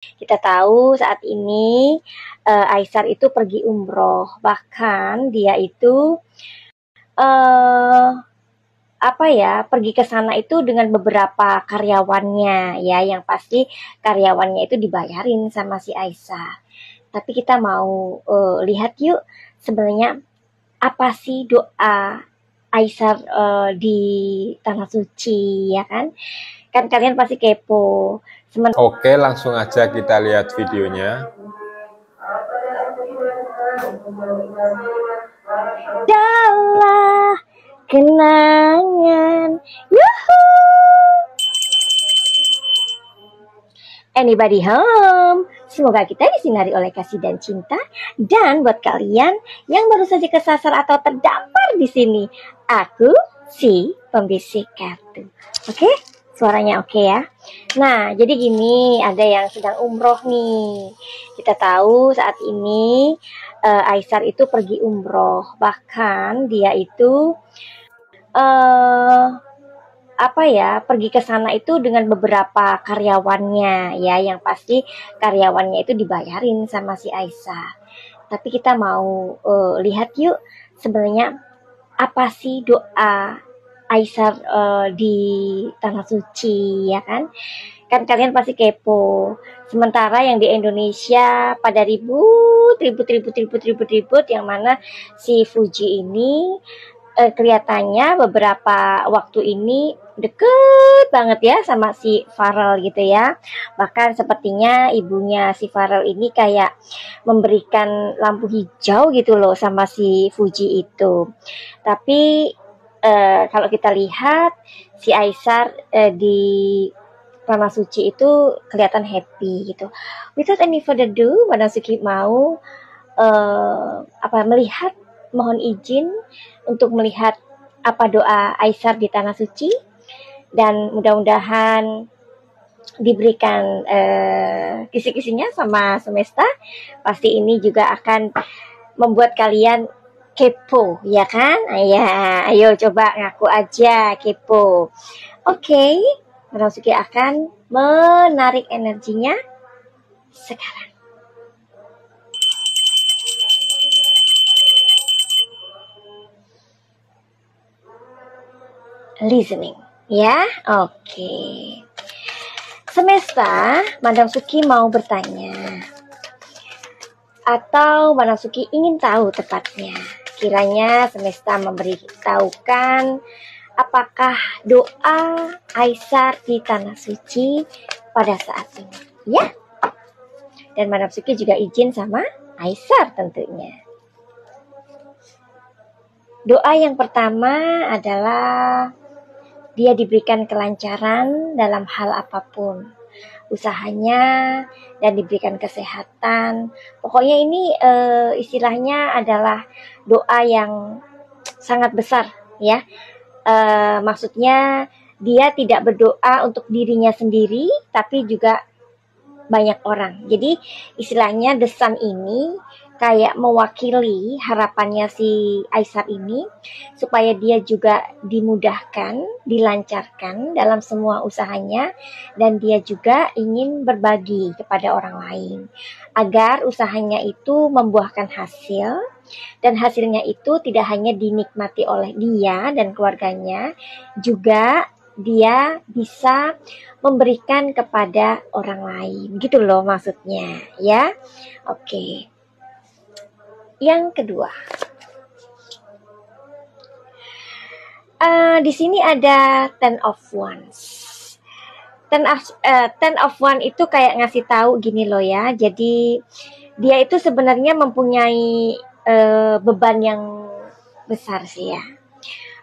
Kita tahu saat ini Aisar itu pergi umroh, bahkan dia itu eh, pergi ke sana itu dengan beberapa karyawannya ya, yang pasti karyawannya itu dibayarin sama si Aisar. Tapi kita mau lihat yuk sebenarnya apa sih doa Aisar di tanah suci ya kan? Kan kalian pasti kepo. Oke, langsung aja kita lihat videonya. Adalah kenangan. Yuhu. Anybody home? Semoga kita disinari oleh kasih dan cinta. Dan buat kalian yang baru saja kesasar atau terdampar di sini, aku si pembisik kartu. Oke? Suaranya oke ya. Nah, jadi gini, ada yang sedang umroh nih. Kita tahu saat ini Aisar itu pergi umroh. Bahkan dia itu pergi ke sana itu dengan beberapa karyawannya ya, yang pasti karyawannya itu dibayarin sama si Aisyah. Tapi kita mau lihat yuk sebenarnya apa sih doa Aisyah di tanah suci ya kan? Kan kalian pasti kepo. Sementara yang di Indonesia pada ribut yang mana si Fuji ini kelihatannya beberapa waktu ini deket banget ya sama si Farel gitu ya. Bahkan sepertinya ibunya si Farel ini kayak memberikan lampu hijau gitu loh sama si Fuji itu. Tapi kalau kita lihat si Aisar di Tanah Suci itu kelihatan happy gitu. Without any further ado, Mbak Nasuki mau melihat, mohon izin untuk melihat apa doa Aisar di Tanah Suci, dan mudah-mudahan diberikan kisi-kisinya sama semesta. Pasti ini juga akan membuat kalian kepo ya kan? Ya, ayo coba ngaku aja kepo. Oke, Nasuki akan menarik energinya sekarang. Listening ya. Oke. Semesta, Madam Suki mau bertanya, atau Madam Suki ingin tahu tepatnya, kiranya semesta memberitahukan apakah doa Aisar di Tanah Suci pada saat ini ya. Dan Madam Suki juga izin sama Aisar tentunya. Doa yang pertama adalah dia diberikan kelancaran dalam hal apapun usahanya dan diberikan kesehatan. Pokoknya ini istilahnya adalah doa yang sangat besar ya. Maksudnya dia tidak berdoa untuk dirinya sendiri, tapi juga banyak orang. Jadi istilahnya desan ini kayak mewakili harapannya si Aisar ini supaya dia juga dimudahkan, dilancarkan dalam semua usahanya, dan dia juga ingin berbagi kepada orang lain agar usahanya itu membuahkan hasil, dan hasilnya itu tidak hanya dinikmati oleh dia dan keluarganya, juga dia bisa memberikan kepada orang lain gitu loh maksudnya ya. Oke. Yang kedua, di sini ada Ten of Wands. Ten of Wands itu kayak ngasih tahu gini loh ya. Jadi dia itu sebenarnya mempunyai beban yang besar sih ya.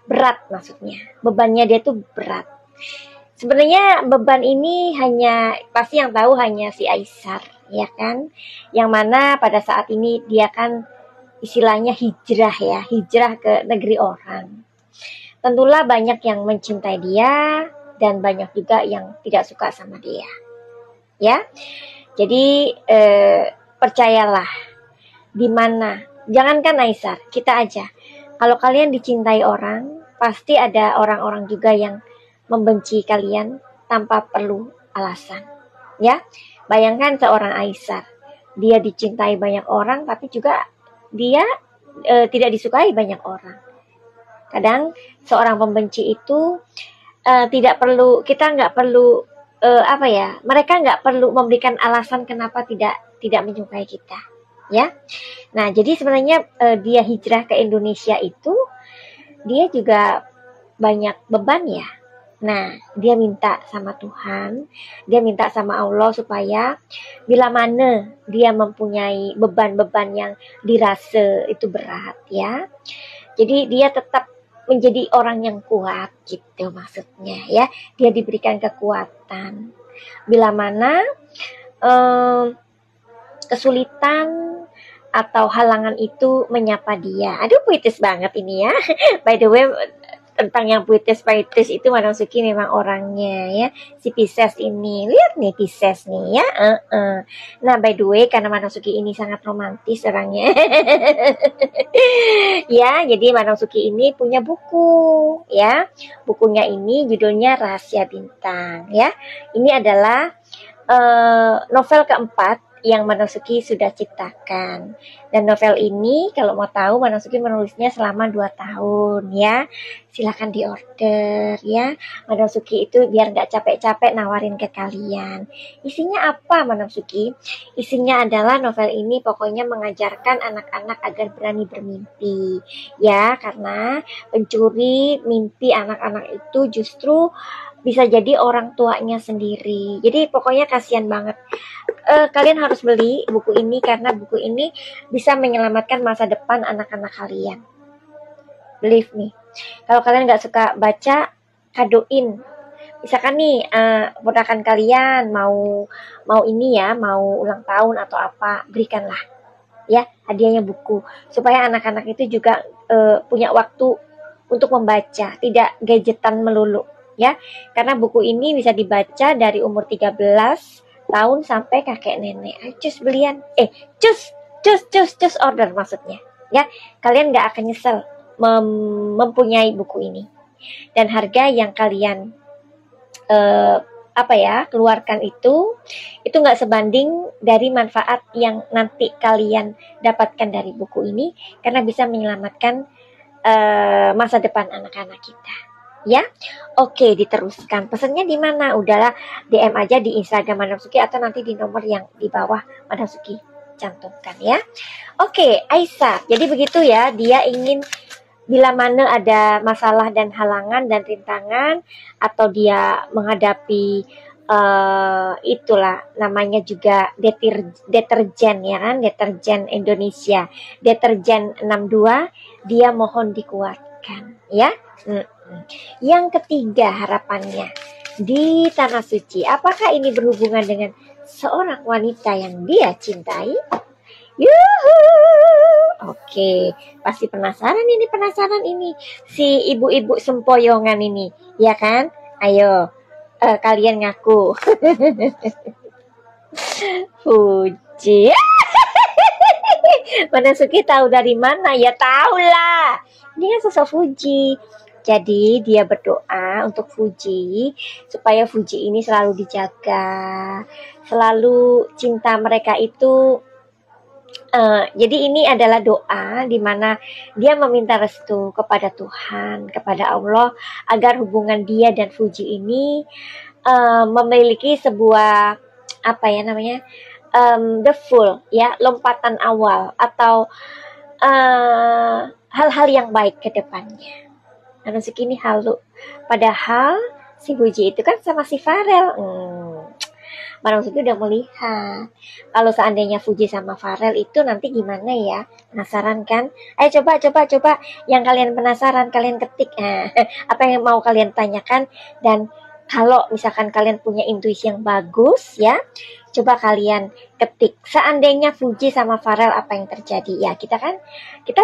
Berat maksudnya. Bebannya dia tuh berat. Sebenarnya beban ini pasti yang tahu hanya si Aisar ya kan. Yang mana pada saat ini dia kan istilahnya hijrah ke negeri orang. Tentulah banyak yang mencintai dia dan banyak juga yang tidak suka sama dia. Ya. Jadi percayalah, jangankan Aisar, kita aja. Kalau kalian dicintai orang, pasti ada orang-orang juga yang membenci kalian tanpa perlu alasan. Ya. Bayangkan seorang Aisar, dia dicintai banyak orang, tapi juga dia tidak disukai banyak orang. Kadang seorang pembenci itu tidak perlu, kita nggak perlu mereka nggak perlu memberikan alasan kenapa tidak menyukai kita, ya. Nah, jadi sebenarnya dia hijrah ke Indonesia itu dia juga banyak beban ya. Nah, dia minta sama Tuhan, dia minta sama Allah supaya bila mana dia mempunyai beban-beban yang dirasa itu berat ya. Jadi dia tetap menjadi orang yang kuat gitu maksudnya ya. Dia diberikan kekuatan. Bila mana kesulitan atau halangan itu menyapa dia. Aduh, puitis banget ini ya. By the way, tentang yang puitis itu Madam Suki memang orangnya ya, si Pisces ini. Lihat nih Pisces nih ya. Nah, by the way, karena Madam Suki ini sangat romantis orangnya. Ya, jadi Madam Suki ini punya buku ya. Bukunya ini judulnya Rahasia Bintang ya. Ini adalah novel keempat yang Madam Suki sudah ciptakan. Dan novel ini kalau mau tahu Madam Suki menulisnya selama 2 tahun ya. Silakan diorder ya. Madam Suki itu biar nggak capek-capek nawarin ke kalian. Isinya apa Madam Suki? Isinya adalah novel ini pokoknya mengajarkan anak-anak agar berani bermimpi. Ya, karena pencuri mimpi anak-anak itu justru bisa jadi orang tuanya sendiri. Jadi pokoknya kasihan banget. Kalian harus beli buku ini karena buku ini bisa menyelamatkan masa depan anak-anak kalian. Believe me. Kalau kalian nggak suka baca, kadoin. Misalkan nih, ponakan kalian mau ini ya, mau ulang tahun atau apa, berikanlah ya hadiahnya buku supaya anak-anak itu juga punya waktu untuk membaca, tidak gadgetan melulu ya. Karena buku ini bisa dibaca dari umur 13 tahun sampai kakek nenek. Ayo cus belian. Cus order maksudnya. Ya, kalian nggak akan nyesel mempunyai buku ini. Dan harga yang kalian keluarkan itu nggak sebanding dari manfaat yang nanti kalian dapatkan dari buku ini, karena bisa menyelamatkan masa depan anak-anak kita. Ya, oke, diteruskan. Pesannya di mana? Udahlah, DM aja di Instagram Madam Suki atau nanti di nomor yang di bawah Madam Suki cantumkan ya. Oke, Aisyah. Jadi begitu ya, dia ingin bila mana ada masalah dan halangan dan rintangan atau dia menghadapi itulah namanya juga deterjen ya kan, deterjen Indonesia, deterjen 62, dia mohon dikuatkan ya. Yang ketiga harapannya di Tanah Suci, apakah ini berhubungan dengan seorang wanita yang dia cintai? Yuhu, oke, pasti penasaran ini si ibu-ibu sempoyongan ini, ya kan? Ayo, kalian ngaku. Fuji. Madam Suki tahu dari mana? Ya tahu lah. Dia sosok Fuji. Jadi dia berdoa untuk Fuji supaya Fuji ini selalu dijaga, selalu cinta mereka itu. Jadi ini adalah doa di mana dia meminta restu kepada Tuhan, kepada Allah, agar hubungan dia dan Fuji ini memiliki sebuah the full ya, lompatan awal atau hal-hal yang baik ke depannya. Madam Suki ini halu. Padahal si Fuji itu kan sama si Farel. Madam Suki udah melihat. Kalau seandainya Fuji sama Farel itu nanti gimana ya? Penasaran kan? Ayo coba. Yang kalian penasaran, kalian ketik. Apa yang mau kalian tanyakan. Dan kalau misalkan kalian punya intuisi yang bagus ya, coba kalian ketik. Seandainya Fuji sama Farel apa yang terjadi? Ya, kita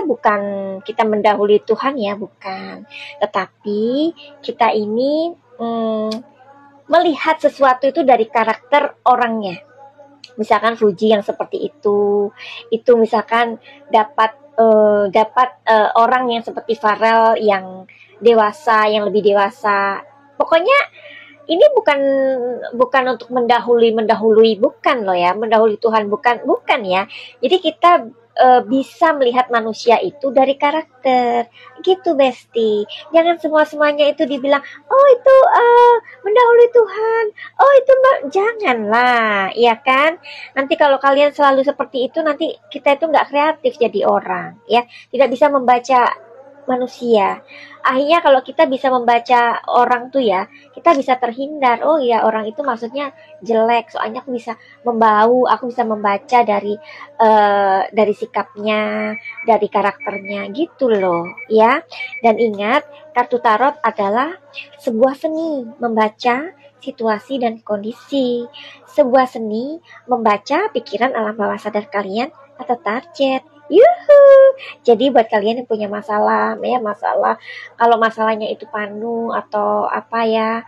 bukan kita mendahului Tuhan ya, bukan. Tetapi kita ini melihat sesuatu itu dari karakter orangnya. Misalkan Fuji yang seperti itu misalkan dapat orang yang seperti Farel yang dewasa, yang lebih dewasa. Pokoknya ini bukan untuk mendahului bukan loh ya, mendahului Tuhan bukan ya. Jadi kita bisa melihat manusia itu dari karakter gitu Besti. Jangan semuanya itu dibilang oh itu mendahului Tuhan, oh itu janganlah ya kan. Nanti kalau kalian selalu seperti itu, nanti kita itu nggak kreatif jadi orang ya, tidak bisa membaca manusia. Akhirnya kalau kita bisa membaca orang tuh ya, kita bisa terhindar. Oh ya, orang itu maksudnya jelek, soalnya aku bisa aku bisa membaca dari sikapnya, dari karakternya gitu loh ya. Dan ingat, kartu tarot adalah sebuah seni membaca situasi dan kondisi, sebuah seni membaca pikiran alam bawah sadar kalian atau target. Yuhu. Jadi buat kalian yang punya masalah, kalau masalahnya itu panu atau apa ya,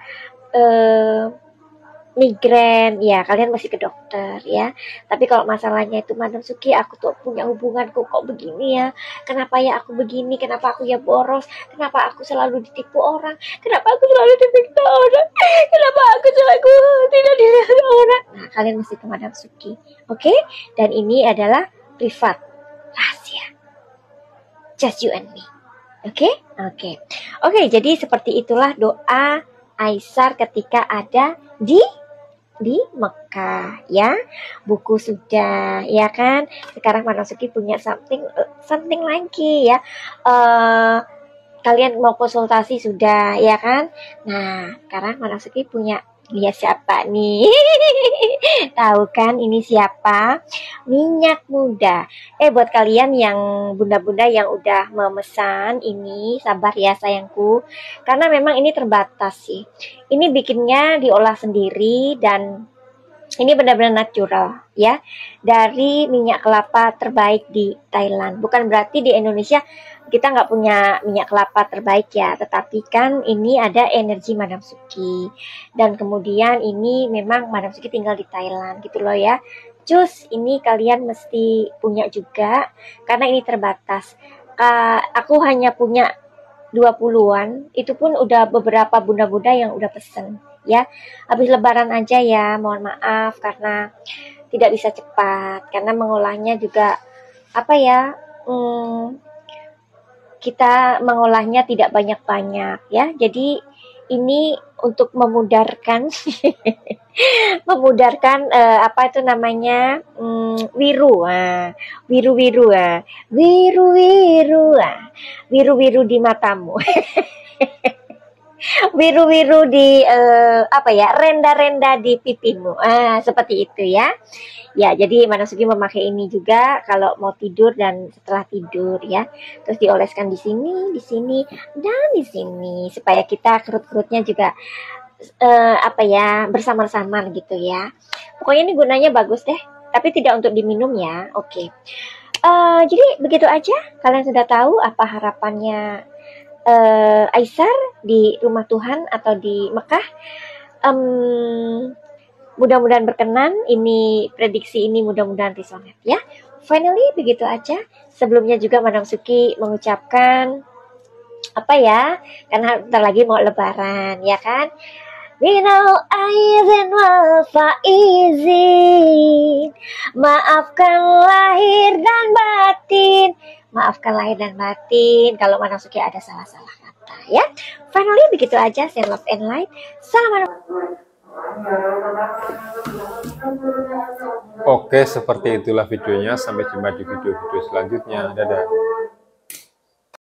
migrain, ya kalian masih ke dokter ya. Tapi kalau masalahnya itu Madam Suki, aku tuh punya hubunganku kok begini ya, kenapa ya aku begini, kenapa aku ya boros, kenapa aku selalu ditipu orang, kenapa aku selalu dipikta orang, kenapa aku selalu tidak dilihat orang. Nah, kalian mesti ke Madam Suki, oke? Dan ini adalah privat, rahasia, just you and me. Oke, jadi seperti itulah doa Aisar ketika ada di Mekah ya. Buku sudah ya kan. Sekarang Manasuki punya something lagi ya. Kalian mau konsultasi sudah ya kan. Nah, sekarang Manasuki punya dia siapa nih? Tahu kan ini siapa? Minyak muda. Buat kalian yang bunda-bunda yang udah memesan ini, sabar ya sayangku. Karena memang ini terbatas sih. Ini bikinnya diolah sendiri dan ini benar-benar natural ya. Dari minyak kelapa terbaik di Thailand. Bukan berarti di Indonesia kita nggak punya minyak kelapa terbaik ya, tetapi kan ini ada energi Madam Suki, dan kemudian ini memang Madam Suki tinggal di Thailand gitu loh ya. Cus, ini kalian mesti punya juga karena ini terbatas. Aku hanya punya 20-an, itu pun udah beberapa bunda-bunda yang udah pesen ya. Habis lebaran aja ya, mohon maaf karena tidak bisa cepat, karena mengolahnya juga apa ya, kita mengolahnya tidak banyak-banyak ya. Jadi ini untuk memudarkan apa itu namanya, wiru di matamu. Wiru-wiru di apa ya, renda-renda di pipimu. Seperti itu ya. Ya, jadi Manasuki memakai ini juga kalau mau tidur dan setelah tidur ya. Terus dioleskan di sini, dan di sini supaya kita kerut-kerutnya juga apa ya, bersama-sama gitu ya. Pokoknya ini gunanya bagus deh, tapi tidak untuk diminum ya. Oke. Jadi begitu aja. Kalian sudah tahu apa harapannya Aisar di rumah Tuhan atau di Mekah. Mudah-mudahan berkenan, ini prediksi ini mudah-mudahan resonate ya. Finally begitu aja. Sebelumnya juga Madam Suki mengucapkan apa ya, karena bentar lagi mau lebaran ya kan. Minal aizin wal faizin, maafkan lahir dan batin. Maafkan lahir dan batin kalau Madam Suki ada salah-salah kata ya. Finally begitu aja. Saya love and light. Salam. Oke, seperti itulah videonya. Sampai jumpa di video-video selanjutnya. Dadah.